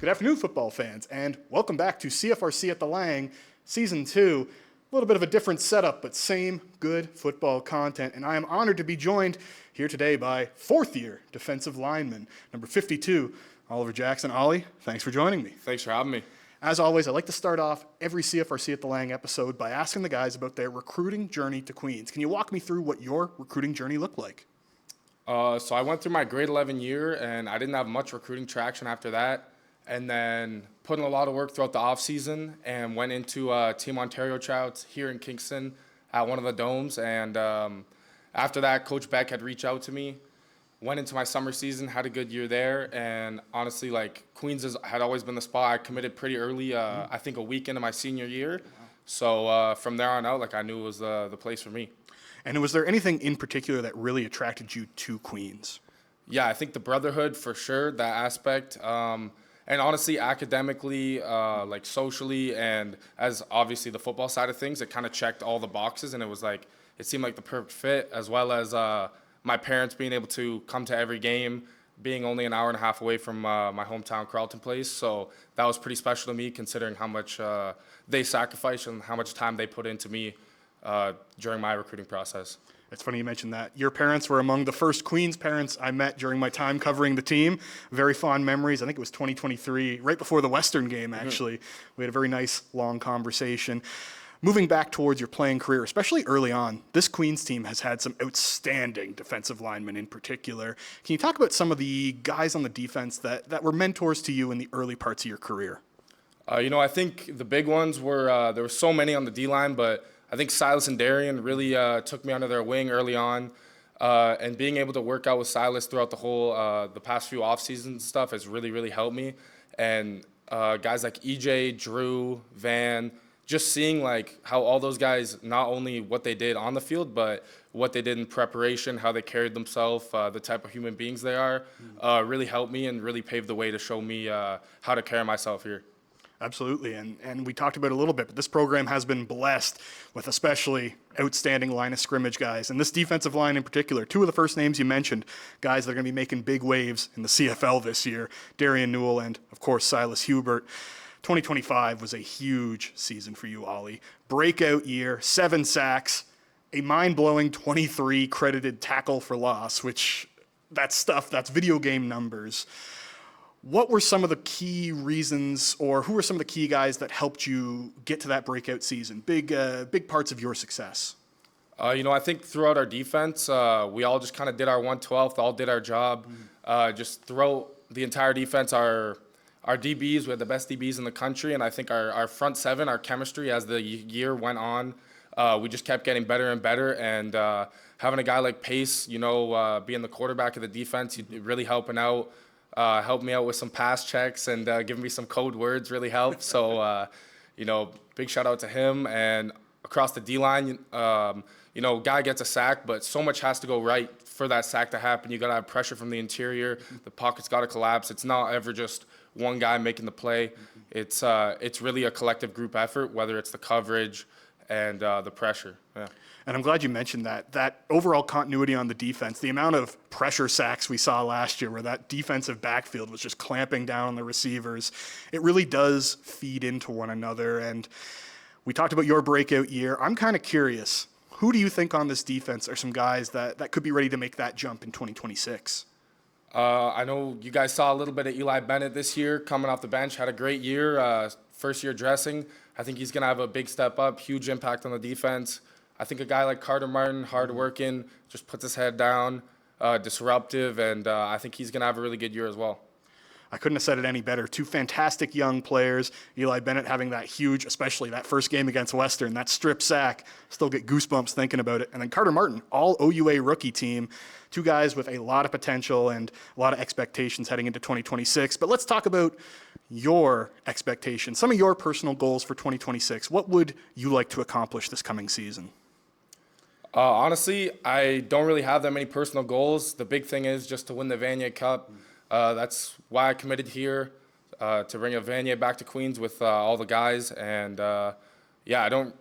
Good afternoon, football fans, and welcome back to CFRC at the Lang, Season 2. A little bit of a different setup, but same good football content. And I am honored to be joined here today by fourth-year defensive lineman, number 52, Oliver Jackson. Ollie, thanks for joining me. Thanks for having me. As always, I like to start off every CFRC at the Lang episode by asking the guys about their recruiting journey to Queens. Can you walk me through what your recruiting journey looked like? So I went through my grade 11 year, and I didn't have much recruiting traction after that. And then put in a lot of work throughout the offseason and went into Team Ontario tryouts here in Kingston at one of the domes. And after that, Coach Beck had reached out to me, went into my summer season, had a good year there. And honestly, Queens had always been the spot. I committed pretty early, I think a week into my senior year. So from there on out, I knew it was the place for me. And was there anything in particular that really attracted you to Queens? Yeah, I think the brotherhood for sure, that aspect. And honestly, academically, socially, and as obviously the football side of things, it kind of checked all the boxes, and it seemed like the perfect fit, as well as my parents being able to come to every game, being only an hour and a half away from my hometown Carleton Place. So that was pretty special to me, considering how much they sacrificed and how much time they put into me during my recruiting process. It's funny you mentioned that. Your parents were among the first Queens parents I met during my time covering the team. Very fond memories. I think it was 2023, right before the Western game, actually. We had a very nice, long conversation. Moving back towards your playing career, especially early on, this Queens team has had some outstanding defensive linemen in particular. Can you talk about some of the guys on the defense that were mentors to you in the early parts of your career? I think the big ones were, there were so many on the D-line, but I think Silas and Darian really took me under their wing early on, and being able to work out with Silas throughout the past few off-season stuff has really, really helped me. And guys like EJ, Drew, Van, just seeing how all those guys, not only what they did on the field, but what they did in preparation, how they carried themselves, the type of human beings they are, really helped me and really paved the way to show me how to carry myself here. Absolutely, and we talked about it a little bit, but this program has been blessed with especially outstanding line of scrimmage guys. And this defensive line in particular, two of the first names you mentioned, guys that are going to be making big waves in the CFL this year, Darian Newell and, of course, Silas Hubert. 2025 was a huge season for you, Ollie. Breakout year, 7 sacks, a mind-blowing 23 credited tackle for loss, which that's video game numbers. What were some of the key reasons, or who were some of the key guys that helped you get to that breakout season? Big parts of your success. I think throughout our defense, we all just kind of did our 1/12th, all did our job. Just throughout the entire defense, our DBs, we had the best DBs in the country, and I think our front seven, our chemistry as the year went on, we just kept getting better and better. And having a guy like Pace, being the quarterback of the defense, really helping out. Helped me out with some pass checks and giving me some code words really helped. So, big shout out to him. And across the D-line, guy gets a sack, but so much has to go right for that sack to happen. You got to have pressure from the interior. The pocket's got to collapse. It's not ever just one guy making the play. It's really a collective group effort, whether it's the coverage and the pressure. Yeah. And I'm glad you mentioned that overall continuity on the defense, the amount of pressure sacks we saw last year where that defensive backfield was just clamping down on the receivers, it really does feed into one another. And we talked about your breakout year. I'm kind of curious, who do you think on this defense are some guys that could be ready to make that jump in 2026? I know you guys saw a little bit of Eli Bennett this year coming off the bench, had a great year, first year dressing. I think he's going to have a big step up, huge impact on the defense. I think a guy like Carter Martin, hardworking, just puts his head down, disruptive, and I think he's going to have a really good year as well. I couldn't have said it any better. Two fantastic young players. Eli Bennett having that huge, especially that first game against Western, that strip sack. Still get goosebumps thinking about it. And then Carter Martin, all OUA rookie team. Two guys with a lot of potential and a lot of expectations heading into 2026. But let's talk about your expectations, some of your personal goals for 2026. What would you like to accomplish this coming season? Honestly, I don't really have that many personal goals. The big thing is just to win the Vanier Cup. That's why I committed here, to bring a Vanier back to Queens with all the guys. And I don't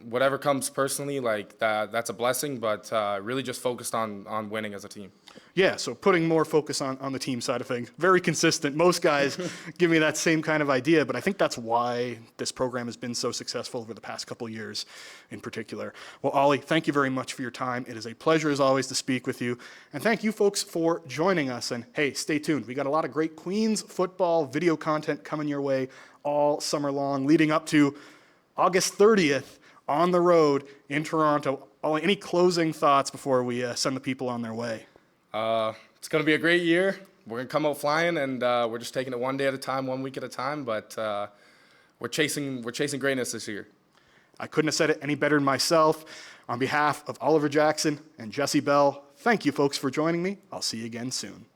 whatever comes personally, like that's a blessing, but really just focused on winning as a team. Yeah, so putting more focus on the team side of things. Very consistent. Most guys give me that same kind of idea, but I think that's why this program has been so successful over the past couple of years in particular. Well, Ollie, thank you very much for your time. It is a pleasure, as always, to speak with you. And thank you, folks, for joining us. And hey, stay tuned. We got a lot of great Queens football video content coming your way all summer long, leading up to August 30th on the road in Toronto. Ollie, any closing thoughts before we send the people on their way? It's going to be a great year. We're going to come out flying, and we're just taking it one day at a time, 1 week at a time. But we're chasing greatness this year. I couldn't have said it any better than myself. On behalf of Oliver Jackson and Jesse Bell, thank you, folks, for joining me. I'll see you again soon.